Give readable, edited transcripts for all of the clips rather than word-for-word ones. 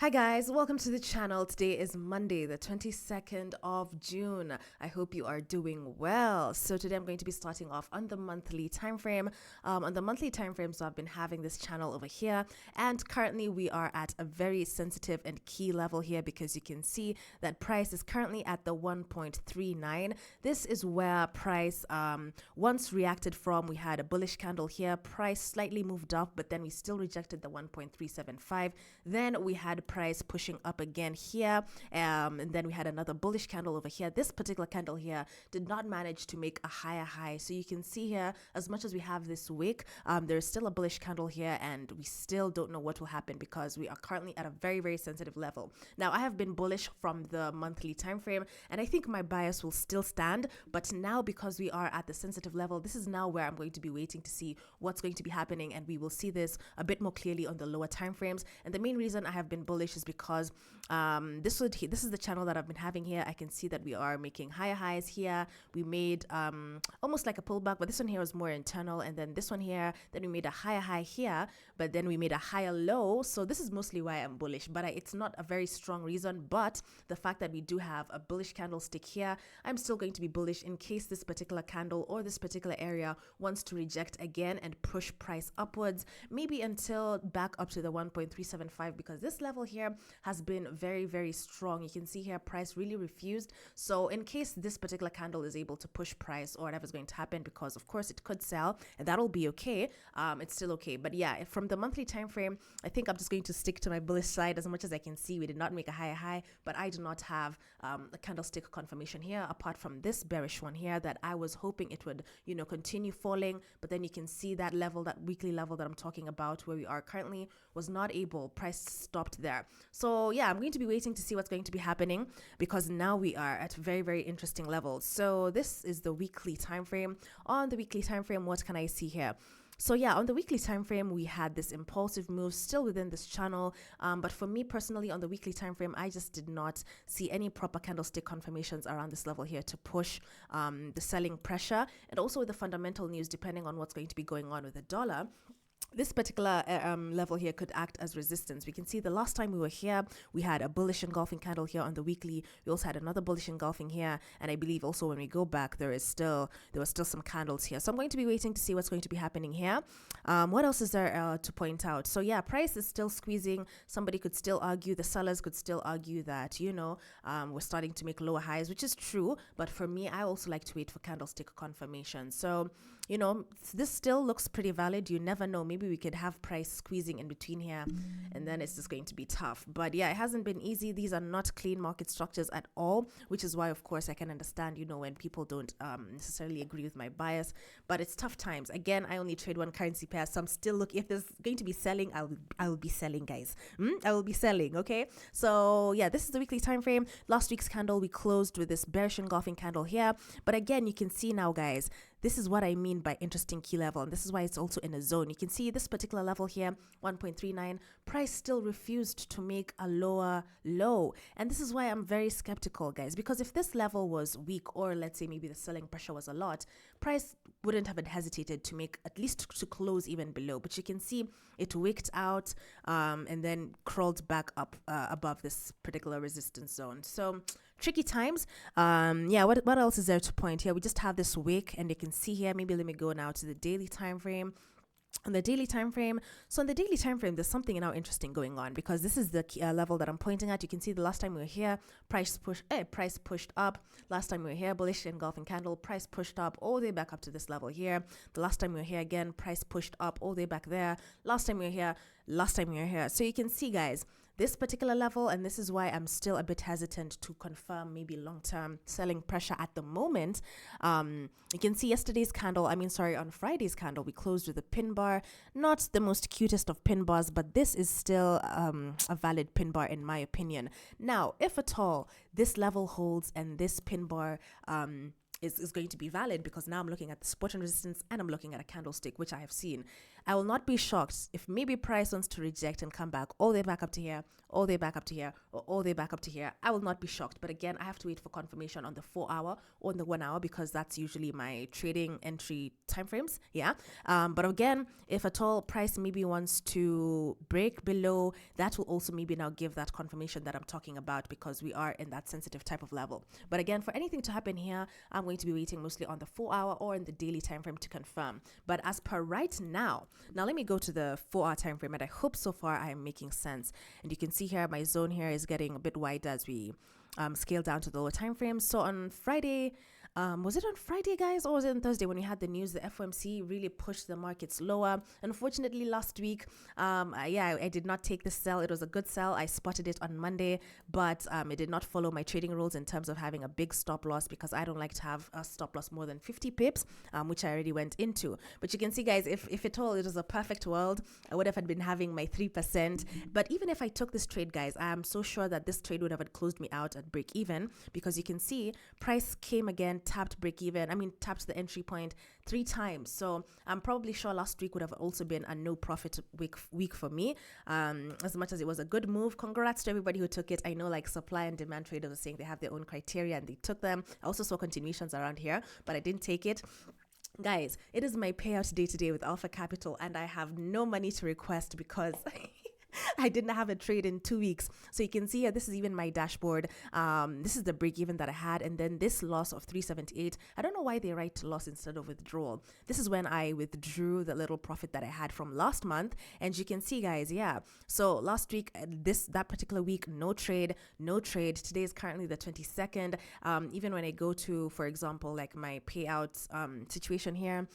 Hi guys, welcome to the channel. Today is Monday, the 22nd of June. I hope you are doing well. So today I'm going to be starting off on the monthly time frame. On the monthly time frame, so I've been having this channel over here, and currently we are at a very sensitive and key level here because you can see that price is currently at the 1.39. This is where price once reacted from. We had a bullish candle here, price slightly moved up, but then we still rejected the 1.375. Then we had price pushing up again here, and then we had another bullish candle over here. This particular candle here did not manage to make a higher high, so you can see here, as much as we have this wick, there's still a bullish candle here, and we still don't know what will happen because we are currently at a very sensitive level. Now, I have been bullish from the monthly time frame, and I think my bias will still stand, but now because we are at the sensitive level, this is now where I'm going to be waiting to see what's going to be happening, and we will see this a bit more clearly on the lower time frames. And the main reason I have been bullish is because this is the channel that I've been having here. I can see that we are making higher highs here. We made almost like a pullback, but this one here was more internal, and then this one here, then we made a higher high here, but then we made a higher low. So this is mostly why I'm bullish, but it's not a very strong reason. But the fact that we do have a bullish candlestick here, I'm still going to be bullish in case this particular candle or this particular area wants to reject again and push price upwards, maybe until back up to the 1.375, because this level here has been very strong. You can see here price really refused. So in case this particular candle is able to push price, or whatever's going to happen, because of course it could sell and that'll be okay, it's still okay. But yeah, from the monthly time frame, I think I'm just going to stick to my bullish side. As much as I can see, we did not make a higher high, but I do not have a candlestick confirmation here apart from this bearish one here that I was hoping it would, continue falling. But then you can see that level, that weekly level that I'm talking about, where we are currently, was not able, price stopped there. So yeah, I'm going to be waiting to see what's going to be happening, because now we are at very interesting levels. So this is the weekly time frame. On the weekly time frame, what can I see here? So yeah, on the weekly time frame, we had this impulsive move still within this channel. But for me personally, on the weekly time frame, I just did not see any proper candlestick confirmations around this level here to push the selling pressure. And also with the fundamental news, depending on what's going to be going on with the dollar, this particular level here could act as resistance. We can see the last time we were here, we had a bullish engulfing candle here on the weekly. We also had another bullish engulfing here, and I believe also when we go back, there were still some candles here. So I'm going to be waiting to see what's going to be happening here. What else is there to point out? So yeah, price is still squeezing. Somebody could still argue, the sellers could still argue that we're starting to make lower highs, which is true. But for me, I also like to wait for candlestick confirmation. So this still looks pretty valid. You never know, maybe we could have price squeezing in between here, and then it's just going to be tough. But yeah, it hasn't been easy. These are not clean market structures at all, which is why, of course, I can understand when people don't necessarily agree with my bias. But it's tough times. Again, I only trade one currency pair, so I'm still looking. If there's going to be selling, I will be selling, guys. I will be selling. Okay, so yeah, this is the weekly time frame. Last week's candle, we closed with this bearish engulfing candle here, but again, you can see now, guys, this is what I mean by interesting key level, and this is why it's also in a zone. You can see this particular level here, 1.39, price still refused to make a lower low. And this is why I'm very skeptical, guys, because if this level was weak, or let's say maybe the selling pressure was a lot, price wouldn't have hesitated to make, at least to close even below. But you can see it wicked out and then crawled back up above this particular resistance zone. So tricky times. Yeah, what else is there to point here? We just have this wick, and you can see here, maybe let me go now to the daily time frame. On the daily time frame, so on the daily time frame, there's something now interesting going on, because this is the level that I'm pointing at. You can see the last time we were here, price pushed up. Last time we were here, bullish engulfing candle, price pushed up all the way back up to this level here. The last time we were here again, price pushed up all the way back there. Last time we were here, so you can see, guys, this particular level, and this is why I'm still a bit hesitant to confirm maybe long-term selling pressure at the moment. You can see on Friday's candle, we closed with a pin bar. Not the most cutest of pin bars, but this is still a valid pin bar in my opinion. Now, if at all this level holds and this pin bar is going to be valid, because now I'm looking at the support and resistance, and I'm looking at a candlestick, which I have seen. I will not be shocked if maybe price wants to reject and come back all the way back up to here, all the way back up to here, or all the way back up to here. I will not be shocked. But again, I have to wait for confirmation on the 4-hour or on the 1 hour, because that's usually my trading entry timeframes. Yeah. But again, if at all price maybe wants to break below, that will also maybe now give that confirmation that I'm talking about, because we are in that sensitive type of level. But again, for anything to happen here, I'm going to be waiting mostly on the 4-hour or in the daily time frame to confirm. But as per right now let me go to the 4-hour time frame, and I hope so far I am making sense. And you can see here my zone here is getting a bit wider as we scale down to the lower time frame. So on Friday, was it on Friday, guys, or was it on Thursday when we had the news? The FOMC really pushed the markets lower. Unfortunately, last week, I did not take the sell. It was a good sell. I spotted it on Monday, but it did not follow my trading rules in terms of having a big stop loss, because I don't like to have a stop loss more than 50 pips, which I already went into. But you can see, guys, if at all it was a perfect world, I would have been having my 3%. But even if I took this trade, guys, I am so sure that this trade would have closed me out at break even, because you can see price came again, tapped break even, tapped the entry point 3 times. So I'm probably sure last week would have also been a no profit week for me, as much as it was a good move. Congrats to everybody who took it. I know like supply and demand traders are saying they have their own criteria and they took them. I also saw continuations around here, but I didn't take it. Guys, it is my payout day today with Alpha Capital, and I have no money to request because I didn't have a trade in 2 weeks. So you can see here, this is even my dashboard. This is the break even that I had. And then this loss of 378. I don't know why they write loss instead of withdrawal. This is when I withdrew the little profit that I had from last month. And you can see, guys, yeah. So last week, that particular week, no trade. Today is currently the 22nd. Even when I go to, for example, like my payout situation here,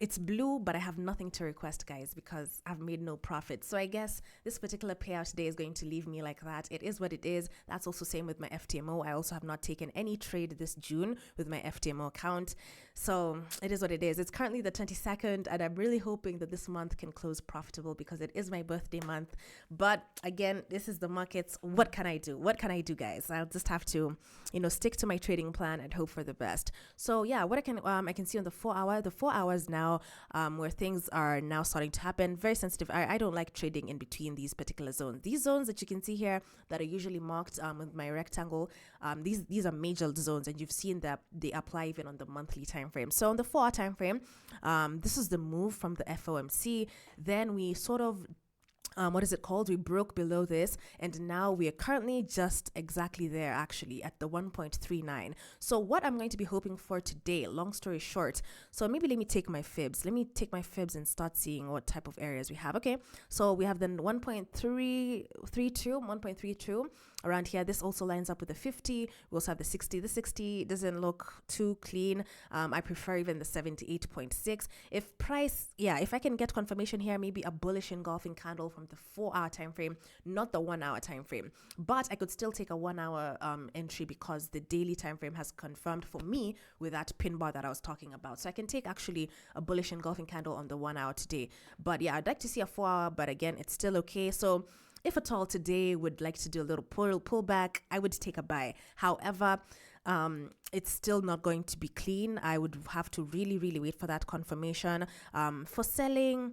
it's blue, but I have nothing to request, guys, because I've made no profit. So I guess this particular payout today is going to leave me like that. It is what it is. That's also same with my FTMO. I also have not taken any trade this June with my FTMO account. So it is what it is. It's currently the 22nd, and I'm really hoping that this month can close profitable, because it is my birthday month. But again, this is the markets. What can I do? Guys? I'll just have to, stick to my trading plan and hope for the best. So yeah, what I can see on the 4-hour, hours now, where things are now starting to happen. Very sensitive. I don't like trading in between these particular zones. These zones that you can see here that are usually marked with my rectangle, these are major zones, and you've seen that they apply even on the monthly time frame. So on the 4-hour time frame, this is the move from the FOMC. Then we sort of we broke below this, and now we are currently just exactly there, actually at the 1.39. So what I'm going to be hoping for today, long story short, so maybe let me take my fibs and start seeing what type of areas we have. Okay, so we have the 1.32 around here. This also lines up with the 50. We also have the 60. The 60 doesn't look too clean. I prefer even the 78.6. If I can get confirmation here, maybe a bullish engulfing candle from the 4-hour time frame, not the 1-hour time frame. But I could still take a 1-hour entry, because the daily time frame has confirmed for me with that pin bar that I was talking about. So I can take actually a bullish engulfing candle on the 1-hour today. But yeah, I'd like to see a 4-hour, but again, it's still okay. So if at all today would like to do a little pullback, I would take a buy. However, it's still not going to be clean. I would have to really, really wait for that confirmation. For selling,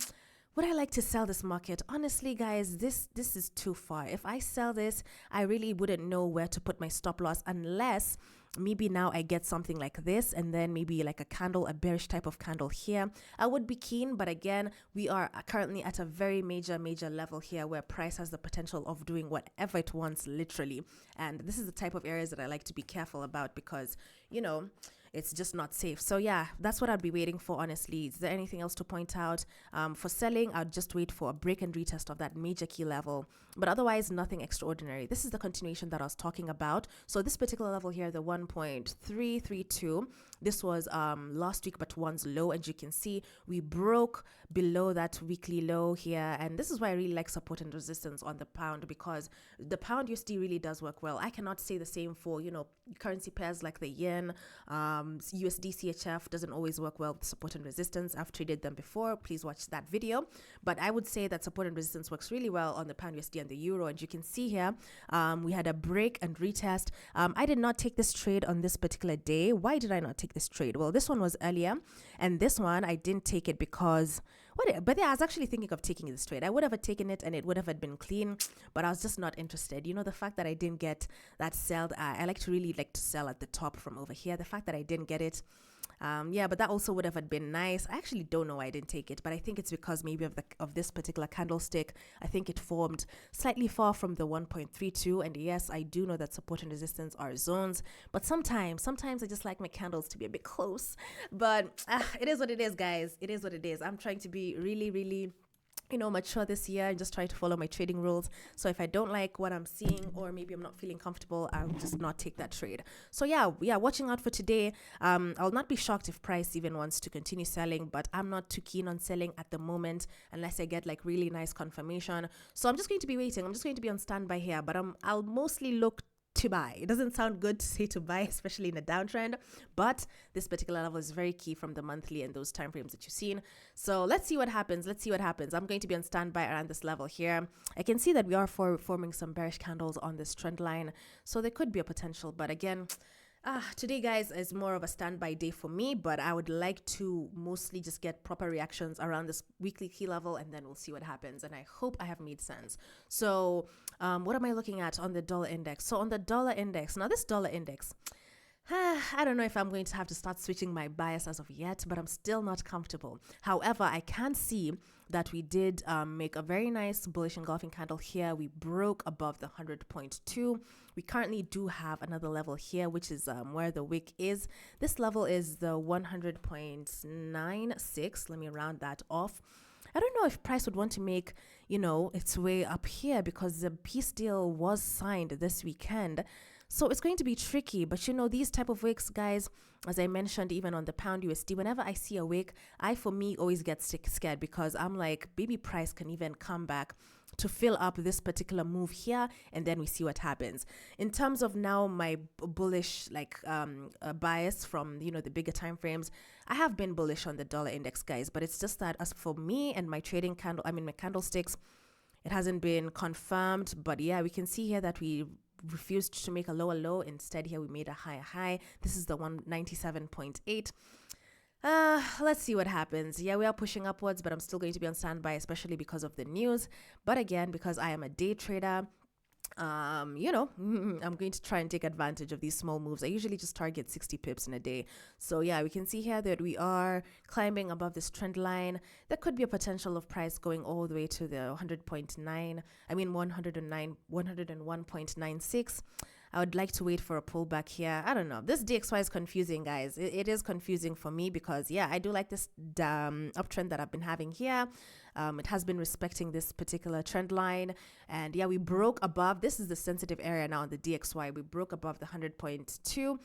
would I like to sell this market? Honestly, guys, this is too far. If I sell this, I really wouldn't know where to put my stop loss, unless maybe now I get something like this, and then maybe like a bearish type of candle here. I would be keen, but again, we are currently at a very major level here where price has the potential of doing whatever it wants, literally. And this is the type of areas that I like to be careful about, because, it's just not safe. So yeah, that's what I'd be waiting for, honestly. Is there anything else to point out? For selling, I'd just wait for a break and retest of that major key level. But otherwise, nothing extraordinary. This is the continuation that I was talking about. So this particular level here, the 1.332, this was last week, but one's low. And you can see we broke below that weekly low here. And this is why I really like support and resistance on the pound, because the pound USD really does work well. I cannot say the same for, currency pairs like the yen. USD CHF doesn't always work well with support and resistance. I've traded them before. Please watch that video. But I would say that support and resistance works really well on the pound USD and the euro. And you can see here, we had a break and retest. I did not take this trade on this particular day. Why did I not take take this trade. Well, this one was earlier, and this one I didn't take it because but yeah, I was actually thinking of taking this trade. I would have taken it and it would have been clean, but I was just not interested. You know, the fact that I didn't get that sell, I really like to sell at the top from over here. The fact that I didn't get it, yeah, but that also would have been nice. I actually don't know why I didn't take it, but I think it's because maybe of this particular candlestick. I think it formed slightly far from the 1.32, and yes, I do know that support and resistance are zones, but sometimes I just like my candles to be a bit close. But it is what it is, guys. It is what it is. I'm trying to be really mature this year and just try to follow my trading rules. So if I don't like what I'm seeing, or maybe I'm not feeling comfortable, I'll just not take that trade. So yeah, watching out for today. I'll not be shocked if price even wants to continue selling, but I'm not too keen on selling at the moment unless I get like really nice confirmation. So I'm just going to be waiting. I'm just going to be on standby here, but I'll mostly look to buy. It doesn't sound good to say to buy, especially in a downtrend, but this particular level is very key from the monthly and those time frames that you've seen. So let's see what happens. I'm going to be on standby around this level here. I can see that we are forming some bearish candles on this trend line, so there could be a potential, but again, today, guys, is more of a standby day for me, but I would like to mostly just get proper reactions around this weekly key level, and then we'll see what happens. And I hope I have made sense. So what am I looking at on the dollar index? So on the dollar index, now this dollar index, I don't know if I'm going to have to start switching my bias as of yet, but I'm still not comfortable. However, I can see that we did make a very nice bullish engulfing candle here. We broke above the 100.2. We currently do have another level here, which is where the wick is. This level is the 100.96. Let me round that off. I don't know if price would want to make, its way up here because the peace deal was signed this weekend. So it's going to be tricky, but these type of wicks, guys, as I mentioned, even on the pound USD, whenever I see a wick, for me always get scared because I'm like, baby price can even come back to fill up this particular move here, and then we see what happens. In terms of now my bullish bias from the bigger time frames, I have been bullish on the dollar index, guys, but it's just that as for me and my trading my candlesticks, it hasn't been confirmed. But yeah, we can see here that we refused to make a lower low. Instead, here we made a higher high. This is the 197.8. Let's see what happens. Yeah, we are pushing upwards, but I'm still going to be on standby, especially because of the news. But again, because I am a day trader, I'm going to try and take advantage of these small moves. I usually just target 60 pips in a day. So yeah, we can see here that we are climbing above this trend line. There could be a potential of price going all the way to the 101.96. I would like to wait for a pullback here. I don't know. This DXY is confusing, guys. It is confusing for me because, yeah, I do like this uptrend that I've been having here. It has been respecting this particular trend line. And, yeah, we broke above. This is the sensitive area now on the DXY. We broke above the 100.2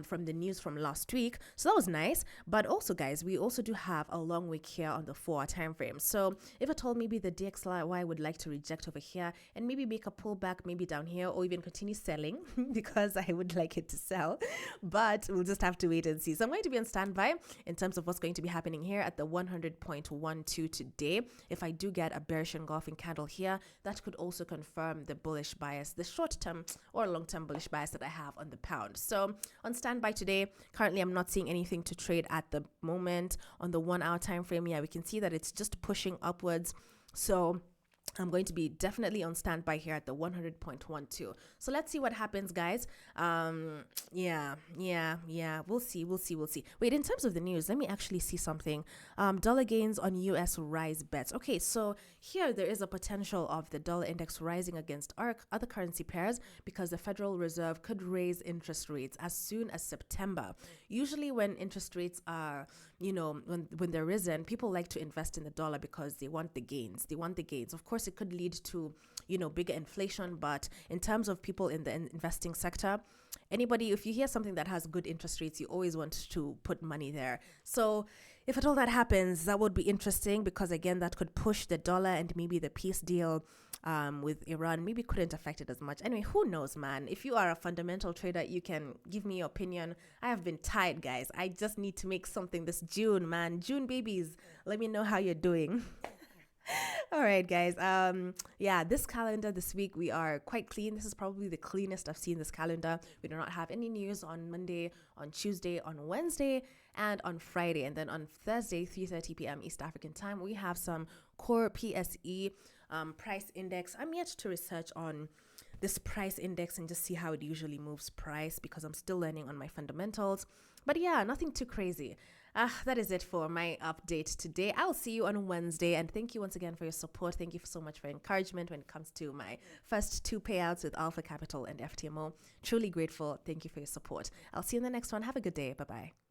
from the news from last week. So that was nice. But also, guys, we also do have a long wick here on the 4-hour time frame. So if at all, maybe the DXY would like to reject over here and maybe make a pullback maybe down here or even continue selling because I would like it to sell. But we'll just have to wait and see. So I'm going to be on standby in terms of what's going to be happening here at the 100.12 today. If I do get a bearish engulfing candle here, that could also confirm the bullish bias, the short-term or long-term bullish bias that I have on the pound. So on standby today, currently I'm not seeing anything to trade at the moment. On the 1-hour time frame, yeah, we can see that it's just pushing upwards. So I'm going to be definitely on standby here at the 100.12. So let's see what happens, guys. Yeah. We'll see. Wait, in terms of the news, let me actually see something. Dollar gains on US rise bets. Okay, so here there is a potential of the dollar index rising against our other currency pairs because the Federal Reserve could raise interest rates as soon as September. Usually when interest rates are, when they're risen, people like to invest in the dollar because they want the gains. Of course, it could lead to, bigger inflation. But in terms of people in the investing sector, if you hear something that has good interest rates, you always want to put money there. So if at all that happens, that would be interesting because, again, that could push the dollar, and maybe the peace deal with Iran maybe couldn't affect it as much. Anyway, who knows, man? If you are a fundamental trader, you can give me your opinion. I have been tired, guys. I just need to make something this June, man. June babies. Let me know how you're doing. All right, guys. Yeah, this calendar this week we are quite clean. This is probably the cleanest I've seen this calendar. We do not have any news on Monday, on Tuesday, on Wednesday, and on Friday. And then on Thursday, 3:30 p.m. East African time, we have some core PSE price index. I'm yet to research on this price index and just see how it usually moves price because I'm still learning on my fundamentals. But yeah, nothing too crazy. That is it for my update today. I'll see you on Wednesday. And thank you once again for your support. Thank you so much for encouragement when it comes to my first two payouts with Alpha Capital and FTMO. Truly grateful. Thank you for your support. I'll see you in the next one. Have a good day. Bye bye.